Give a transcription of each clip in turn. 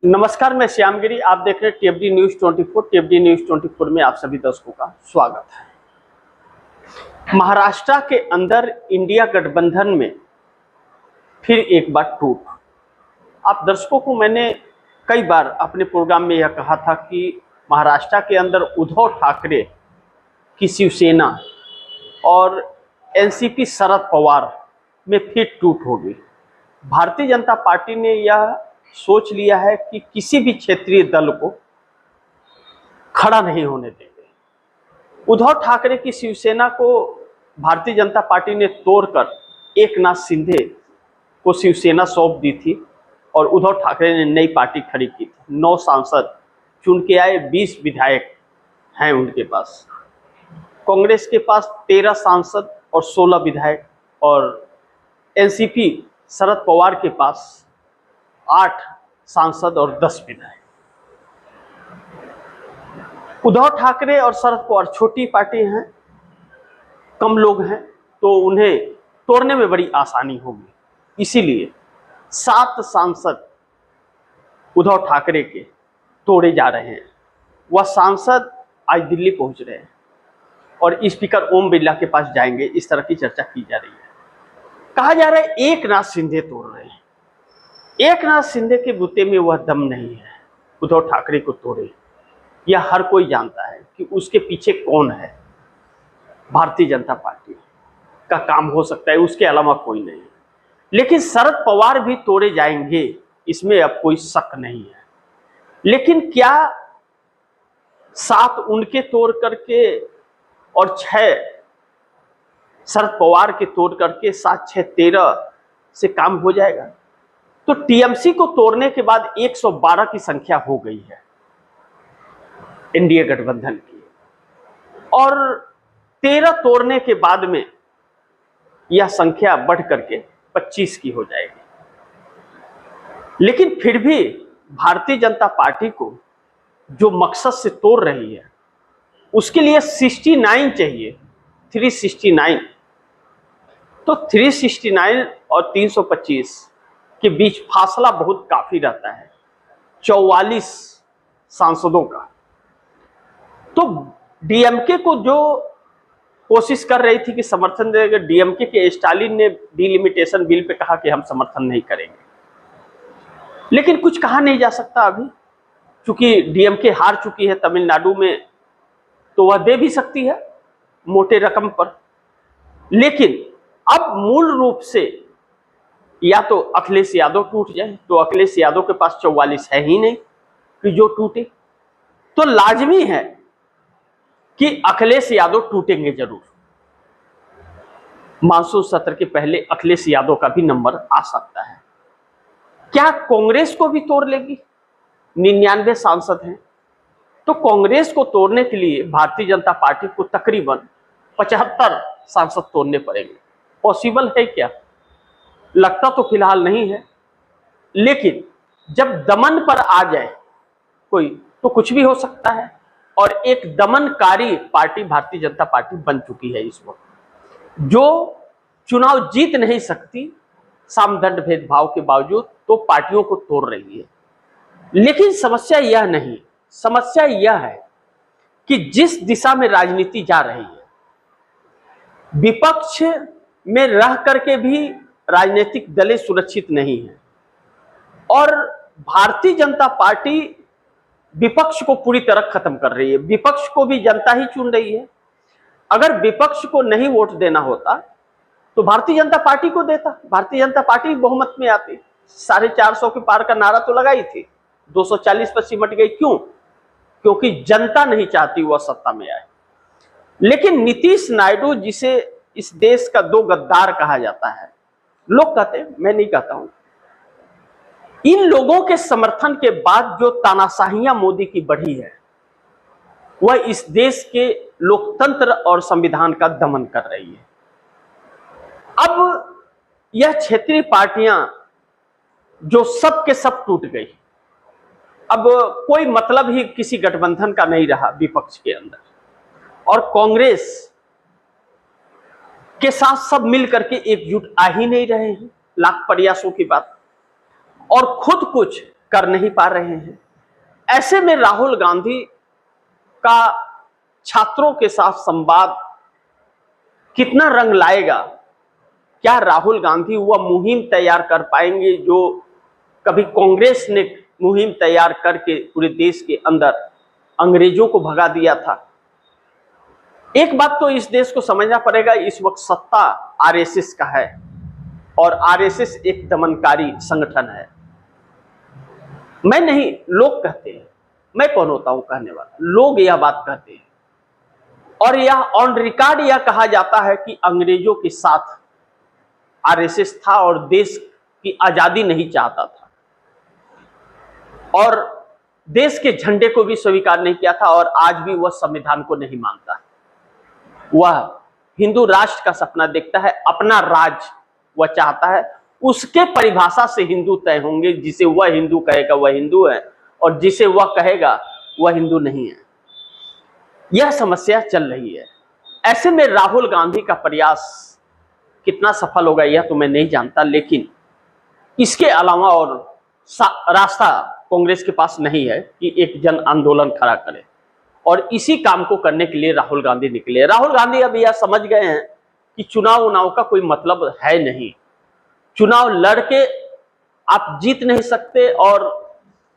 नमस्कार, मैं श्यामगिरी। आप देख रहे हैं टीएफडी न्यूज 24। टीएफडी न्यूज 24 में आप सभी दर्शकों का स्वागत है। महाराष्ट्र के अंदर इंडिया गठबंधन में फिर एक बार टूट। आप दर्शकों को मैंने कई बार अपने प्रोग्राम में यह कहा था कि महाराष्ट्र के अंदर उद्धव ठाकरे की शिवसेना और एनसीपी शरद पवार में फिर टूट होगी। भारतीय जनता पार्टी ने यह सोच लिया है कि किसी भी क्षेत्रीय दल को खड़ा नहीं होने देंगे। उद्धव ठाकरे की शिवसेना को भारतीय जनता पार्टी ने तोड़कर एकनाथ शिंदे को शिवसेना सौंप दी थी और उद्धव ठाकरे ने नई पार्टी खड़ी की थी। 9 सांसद चुन के आए, 20 विधायक हैं उनके पास। कांग्रेस के पास 13 सांसद और 16 विधायक और एनसीपी शरद पवार के पास 8 सांसद और 10 विधायक। उद्धव ठाकरे और शरद पवार छोटी पार्टी हैं, कम लोग हैं, तो उन्हें तोड़ने में बड़ी आसानी होगी। इसीलिए 7 सांसद उद्धव ठाकरे के तोड़े जा रहे हैं। वह सांसद आज दिल्ली पहुंच रहे हैं और स्पीकर ओम बिरला के पास जाएंगे। इस तरह की चर्चा की जा रही है। कहा जा रहा है एकनाथ शिंदे तोड़ रहे हैं। एकनाथ शिंदे के बूते में वह दम नहीं है उद्धव ठाकरे को तोड़े। यह हर कोई जानता है कि उसके पीछे कौन है। भारतीय जनता पार्टी का काम हो सकता है, उसके अलावा कोई नहीं। लेकिन शरद पवार भी तोड़े जाएंगे, इसमें अब कोई शक नहीं है। लेकिन क्या 7 उनके तोड़ करके और 6 शरद पवार के तोड़ करके 7, 6, 13 से काम हो जाएगा? तो टीएमसी को तोड़ने के बाद 112 की संख्या हो गई है एनडीए गठबंधन की, और 13 तोड़ने के बाद में यह संख्या बढ़ करके 25 की हो जाएगी। लेकिन फिर भी भारतीय जनता पार्टी को जो मकसद से तोड़ रही है उसके लिए 69 चाहिए, 369। तो 369 और 325 के बीच फासला बहुत काफी रहता है, 44 सांसदों का। तो डीएमके को जो कोशिश कर रही थी कि समर्थन देगा, डीएमके के स्टालिन ने डिलिमिटेशन बिल पे कहा कि हम समर्थन नहीं करेंगे। लेकिन कुछ कहा नहीं जा सकता अभी, क्योंकि डीएमके हार चुकी है तमिलनाडु में, तो वह दे भी सकती है मोटे रकम पर। लेकिन अब मूल रूप से या तो अखिलेश यादव टूट जाए, तो अखिलेश यादव के पास 44 है ही नहीं कि जो टूटे। तो लाजमी है कि अखिलेश यादव टूटेंगे जरूर। मानसून सत्र के पहले अखिलेश यादव का भी नंबर आ सकता है। क्या कांग्रेस को भी तोड़ लेगी? 99 सांसद हैं, तो कांग्रेस को तोड़ने के लिए भारतीय जनता पार्टी को तकरीबन 75 सांसद तोड़ने पड़ेंगे। पॉसिबल है क्या? लगता तो फिलहाल नहीं है, लेकिन जब दमन पर आ जाए कोई तो कुछ भी हो सकता है। और एक दमनकारी पार्टी भारतीय जनता पार्टी बन चुकी है इस वक्त, जो चुनाव जीत नहीं सकती सामदंड भेदभाव के बावजूद, तो पार्टियों को तोड़ रही है। लेकिन समस्या यह नहीं, समस्या यह है कि जिस दिशा में राजनीति जा रही है, विपक्ष में रह करके भी राजनीतिक दलें सुरक्षित नहीं है और भारतीय जनता पार्टी विपक्ष को पूरी तरह खत्म कर रही है। विपक्ष को भी जनता ही चुन रही है। अगर विपक्ष को नहीं वोट देना होता तो भारतीय जनता पार्टी को देता, भारतीय जनता पार्टी बहुमत में आती। 450 के पार का नारा तो लगाई थी, 240 पर सिमट गई। क्यों? क्योंकि जनता नहीं चाहती वह सत्ता में आए। लेकिन नीतीश नायडू, जिसे इस देश का 2 गद्दार कहा जाता है, लोग कहते हैं, मैं नहीं कहता हूं, इन लोगों के समर्थन के बाद जो तानाशाहियां मोदी की बढ़ी है, वह इस देश के लोकतंत्र और संविधान का दमन कर रही है। अब यह क्षेत्रीय पार्टियां जो सब के सब टूट गई, अब कोई मतलब ही किसी गठबंधन का नहीं रहा विपक्ष के अंदर, और कांग्रेस के साथ सब मिल करके एकजुट आ ही नहीं रहे हैं। लाख प्रयासों की बात, और खुद कुछ कर नहीं पा रहे हैं। ऐसे में राहुल गांधी का छात्रों के साथ संवाद कितना रंग लाएगा? क्या राहुल गांधी वह मुहिम तैयार कर पाएंगे जो कभी कांग्रेस ने मुहिम तैयार करके पूरे देश के अंदर अंग्रेजों को भगा दिया था? एक बात तो इस देश को समझना पड़ेगा, इस वक्त सत्ता आरएसएस का है और आरएसएस एक दमनकारी संगठन है। मैं नहीं, लोग कहते हैं, मैं कौन होता हूं कहने वाला, लोग यह बात कहते हैं और यह ऑन रिकॉर्ड यह कहा जाता है कि अंग्रेजों के साथ आरएसएस था और देश की आजादी नहीं चाहता था और देश के झंडे को भी स्वीकार नहीं किया था और आज भी वह संविधान को नहीं मानता। वह हिंदू राष्ट्र का सपना देखता है, अपना राज वह चाहता है, उसके परिभाषा से हिंदू तय होंगे। जिसे वह हिंदू कहेगा वह हिंदू है और जिसे वह कहेगा वह हिंदू नहीं है। यह समस्या चल रही है। ऐसे में राहुल गांधी का प्रयास कितना सफल होगा यह तो मैं नहीं जानता, लेकिन इसके अलावा और रास्ता कांग्रेस के पास नहीं है कि एक जन आंदोलन खड़ा करे और इसी काम को करने के लिए राहुल गांधी निकले। राहुल गांधी अब यह समझ गए हैं कि चुनाव का कोई मतलब है नहीं। चुनाव लड़के आप जीत नहीं सकते और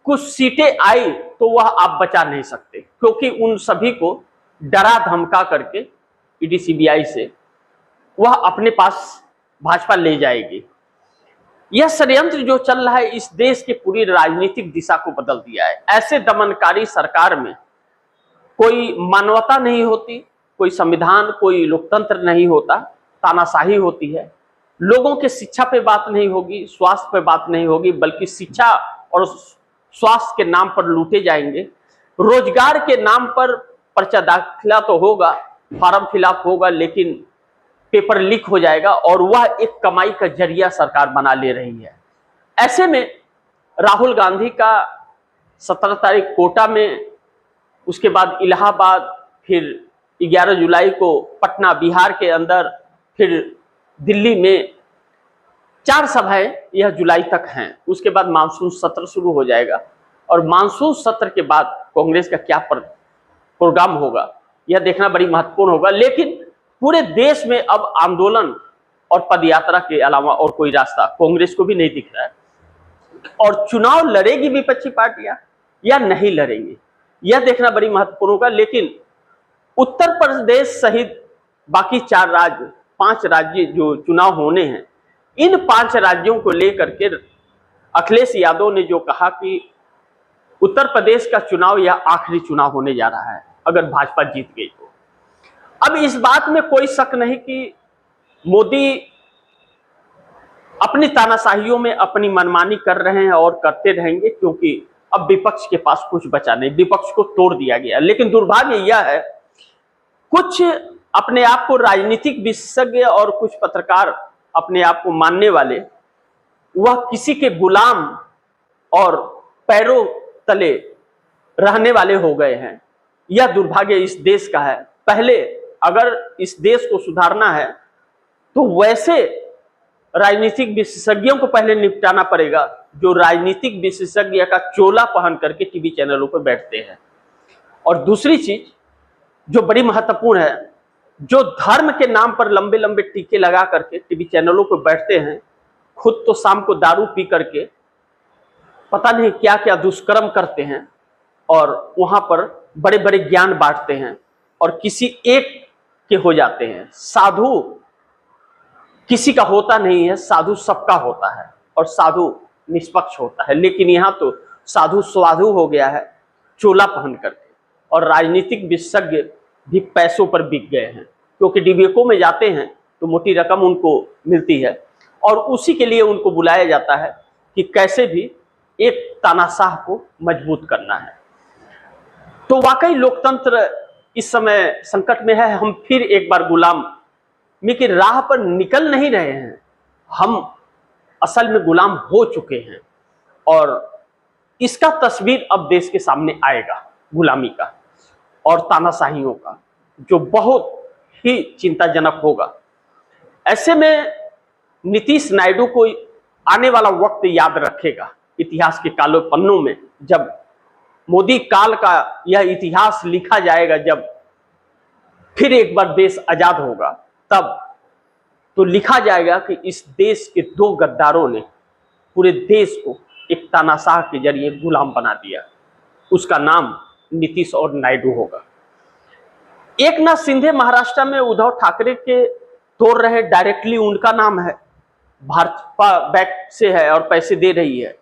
कुछ सीटें आई तो वह आप बचा नहीं सकते, क्योंकि उन सभी को डरा धमका करके ईडी सीबीआई से वह अपने पास भाजपा ले जाएगी। यह षड्यंत्र जो चल रहा है इस देश की पूरी राजनीतिक दिशा को बदल दिया है। ऐसे दमनकारी सरकार में कोई मानवता नहीं होती, कोई संविधान, कोई लोकतंत्र नहीं होता, तानाशाही होती है। लोगों के शिक्षा पे बात नहीं होगी, स्वास्थ्य पे बात नहीं होगी, बल्कि शिक्षा और स्वास्थ्य के नाम पर लूटे जाएंगे। रोजगार के नाम पर पर्चा दाखिला तो होगा, फॉर्म फिलअप होगा, लेकिन पेपर लीक हो जाएगा और वह एक कमाई का जरिया सरकार बना ले रही है। ऐसे में राहुल गांधी का 17 तारीख कोटा में, उसके बाद इलाहाबाद, फिर 11 जुलाई को पटना बिहार के अंदर, फिर दिल्ली में 4 सभाएं यह जुलाई तक हैं। उसके बाद मानसून सत्र शुरू हो जाएगा और मानसून सत्र के बाद कांग्रेस का क्या प्रोग्राम होगा यह देखना बड़ी महत्वपूर्ण होगा। लेकिन पूरे देश में अब आंदोलन और पदयात्रा के अलावा और कोई रास्ता कांग्रेस को भी नहीं दिख रहा है और चुनाव लड़ेगी विपक्षी पार्टियां या नहीं लड़ेंगी यह देखना बड़ी महत्वपूर्ण होगा। लेकिन उत्तर प्रदेश सहित बाकी 5 राज्य जो चुनाव होने हैं, इन 5 राज्यों को लेकर के अखिलेश यादव ने जो कहा कि उत्तर प्रदेश का चुनाव यह आखिरी चुनाव होने जा रहा है अगर भाजपा जीत गई तो। अब इस बात में कोई शक नहीं कि मोदी अपनी तानाशाहियों में अपनी मनमानी कर रहे हैं और करते रहेंगे, क्योंकि अब विपक्ष के पास कुछ बचा नहीं, विपक्ष को तोड़ दिया गया। लेकिन दुर्भाग्य यह है, कुछ अपने आप को राजनीतिक विशेषज्ञ और कुछ पत्रकार अपने आप को मानने वाले, वह किसी के गुलाम और पैरों तले रहने वाले हो गए हैं। यह दुर्भाग्य इस देश का है। पहले अगर इस देश को सुधारना है तो वैसे राजनीतिक विशेषज्ञों को पहले निपटाना पड़ेगा जो राजनीतिक विशेषज्ञ का चोला पहन करके टीवी चैनलों पर बैठते हैं। और दूसरी चीज जो बड़ी महत्वपूर्ण है, जो धर्म के नाम पर लंबे लंबे टीके लगा करके टीवी चैनलों पर बैठते हैं, खुद तो शाम को दारू पी करके पता नहीं क्या क्या दुष्कर्म करते हैं और वहां पर बड़े बड़े ज्ञान बांटते हैं और किसी एक के हो जाते हैं। साधु किसी का होता नहीं है, साधु सबका होता है और साधु निष्पक्ष होता है। लेकिन यहाँ तो साधु स्वाधु हो गया है चोला पहन करके, और राजनीतिक विशेषज्ञ भी पैसों पर बिक गए हैं, क्योंकि डिबेटों में जाते हैं तो मोटी रकम उनको मिलती है और उसी के लिए उनको बुलाया जाता है कि कैसे भी एक तानाशाह को मजबूत करना है। तो वाकई लोकतंत्र इस समय संकट में है। हम फिर एक बार गुलामी की राह पर निकल नहीं रहे हैं, हम असल में गुलाम हो चुके हैं और इसका तस्वीर अब देश के सामने आएगा, गुलामी का और तानाशाहियों का, जो बहुत ही चिंताजनक होगा। ऐसे में नीतीश नायडू को आने वाला वक्त याद रखेगा इतिहास के काले पन्नों में जब मोदी काल का यह इतिहास लिखा जाएगा, जब फिर एक बार देश आजाद होगा, तब तो लिखा जाएगा कि इस देश के दो गद्दारों ने पूरे देश को एक तानाशाह के जरिए गुलाम बना दिया। उसका नाम नीतीश और नायडू होगा। एकनाथ शिंदे महाराष्ट्र में उद्धव ठाकरे के तोड़ रहे, डायरेक्टली उनका नाम है, भाजपा बैक से है और पैसे दे रही है,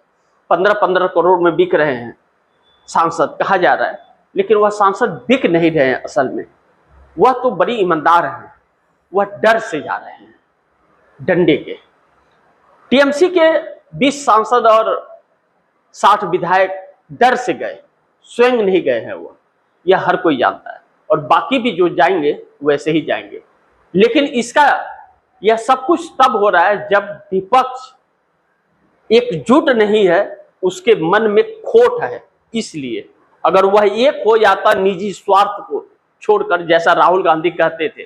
15-15 करोड़ में बिक रहे हैं सांसद कहा जा रहा है, लेकिन वह सांसद बिक नहीं रहे हैं। असल में वह तो बड़ी ईमानदार हैं, वह डर से जा रहे हैं, डंडे के। टीएमसी के 20 सांसद और 60 विधायक डर से गए, स्वयं नहीं गए हैं वह, यह हर कोई जानता है, और बाकी भी जो जाएंगे वैसे ही जाएंगे। लेकिन इसका यह सब कुछ तब हो रहा है जब विपक्ष एकजुट नहीं है, उसके मन में खोट है। इसलिए अगर वह एक हो जाता निजी स्वार्थ को छोड़कर, जैसा राहुल गांधी कहते थे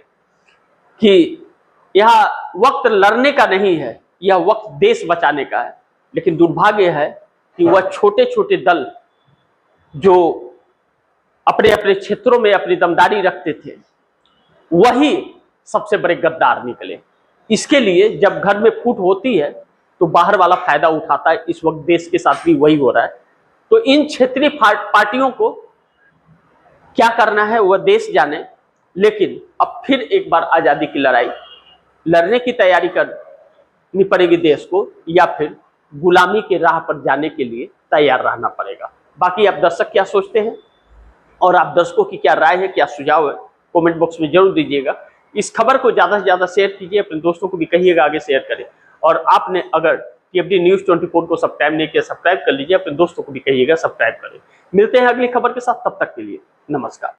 कि यह वक्त लड़ने का नहीं है, यह वक्त देश बचाने का है, लेकिन दुर्भाग्य है कि वह छोटे छोटे दल जो अपने अपने क्षेत्रों में अपनी दमदारी रखते थे, वही सबसे बड़े गद्दार निकले। इसके लिए जब घर में फूट होती है तो बाहर वाला फायदा उठाता है। इस वक्त देश के साथ भी वही हो रहा है। तो इन क्षेत्रीय पार्टियों को क्या करना है वह देश जाने, लेकिन अब फिर एक बार आजादी की लड़ाई लड़ने की तैयारी करनी पड़ेगी देश को, या फिर गुलामी के राह पर जाने के लिए तैयार रहना पड़ेगा। बाकी आप दर्शक क्या सोचते हैं और आप दर्शकों की क्या राय है, क्या सुझाव है, कमेंट बॉक्स में जरूर दीजिएगा। इस खबर को ज्यादा से ज्यादा शेयर कीजिए, अपने दोस्तों को भी कहिएगा आगे शेयर करें। और आपने अगर टीएफडी न्यूज़ 24 को सब्सक्राइब नहीं किया, सब्सक्राइब कर लीजिए, अपने दोस्तों को भी कहिएगा सब्सक्राइब करें। मिलते हैं अगली खबर के साथ, तब तक के लिए नमस्कार।